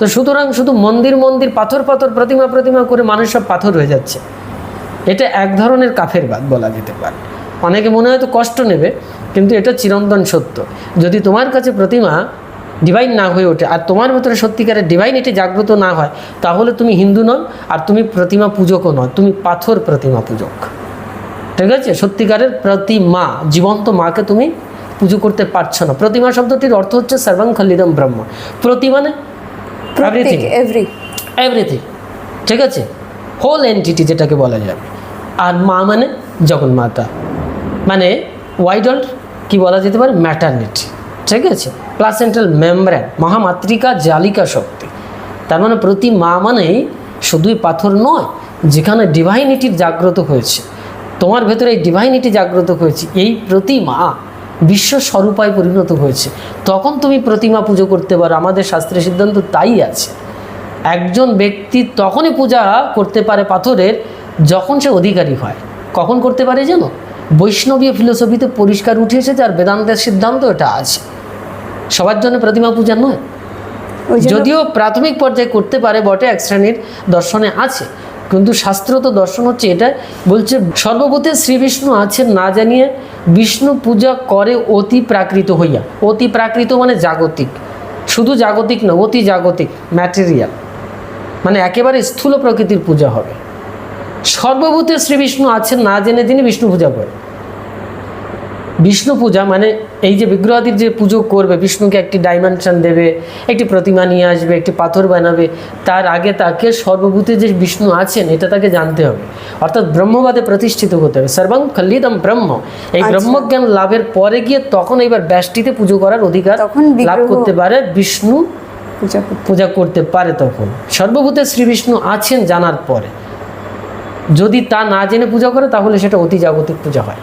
তো সুতরাং শুধু মন্দির মন্দির পাথর পাথর প্রতিমা প্রতিমা করে মানুষ সব পাথর হয়ে যাচ্ছে, এটা এক ধরনের কাফেরবাদ বলা যেতে পারে। অনেকে মনে হয়তো কষ্ট নেবে, কিন্তু এটা চিরন্তন সত্য। যদি তোমার কাছে প্রতিমা ডিভাইন না হয়ে ওঠে আর তোমার ভেতরে সত্যিকারের ডিভাইনিটি জাগ্রত না হয়, তাহলে তুমি হিন্দু নও আর তুমি প্রতিমা পূজকও নয়, তুমি পাথর প্রতিমা পূজক। ঠিক আছে? সত্যিকারের প্রতিমা, জীবন্ত মাকে তুমি পুজো করতে পারছো না। প্রতিমা শব্দটির অর্থ হচ্ছে সর্বং খলিদম ব্রহ্ম। প্রতি মানে এভরিথিং, এভরিথিং। ঠিক আছে? হোল এন্টিটি যেটাকে বলা যাবে। আর মা মানে জগন্মাতা, মানে ওয়াইডল কি বলা যেতে পারে, ম্যাটারনিটি। ঠিক আছে? প্লাসেন্টাল মেমব্রেন, মহামাতৃকা জালিকা শক্তি। তার মানে প্রতি মা মানেই শুধুই পাথর নয়, যেখানে ডিভাইনিটির জাগ্রত হয়েছে, তোমার ভেতরে এই ডিভাইনিটি জাগ্রত হয়েছে, এই প্রতিমা বিশ্ব স্বরূপায় পরিণত হয়েছে, তখন তুমি প্রতিমা পুজো করতে পারো। আমাদের শাস্ত্রের সিদ্ধান্ত তাই আছে। একজন ব্যক্তি তখনই পূজা করতে পারে পাথরের যখন সে অধিকারী হয়। কখন করতে পারে জানো? বৈষ্ণবীয় ফিলোসফিতে পরিষ্কার উঠে এসেছে, আর বেদান্তের সিদ্ধান্ত এটা আছে। সবার জন্য প্রতিমা পূজা নয়, যদিও প্রাথমিক পর্যায়ে করতে পারে বটে, এক শ্রেণীর দর্শনে আছে, কিন্তু শাস্ত্র তো দর্শন হচ্ছে এটা বলছে, সর্বভূতে শ্রী বিষ্ণু আছেন না জানিয়ে বিষ্ণু পূজা করে অতি প্রাকৃত হইয়া। অতি প্রাকৃত মানে জাগতিক, শুধু জাগতিক না, অতি জাগতিক, ম্যাটেরিয়াল, মানে একেবারে স্থূল প্রকৃতির পূজা হবে। সর্বভূতে শ্রী বিষ্ণু আছেন না জেনে তিনি বিষ্ণু পূজা করে। বিষ্ণু পূজা মানে এই যে বিগ্রহাদির যে পুজো করবে, বিষ্ণুকে একটি ডাইমেনশন দেবে, একটি প্রতিমা নিয়ে আসবে, একটি পাথর বানাবে, তার আগে তাকে সর্বভূতে যে বিষ্ণু আছেন এটা তাকে জানতে হবে, অর্থাৎ ব্রহ্মবাদে প্রতিষ্ঠিত হতে হবে। সর্বং খলিদম ব্রহ্ম, এই ব্রহ্মজ্ঞান লাভের পরে গিয়ে তখন এইবার ব্যষ্টিতে পুজো করার অধিকার লাভ করতে পারে, বিষ্ণু পূজা করতে পারে। তখন সর্বভূতে শ্রী বিষ্ণু আছেন জানার পরে যদি তা না জেনে পূজা করে, তাহলে সেটা অতি জাগতিক পূজা হয়।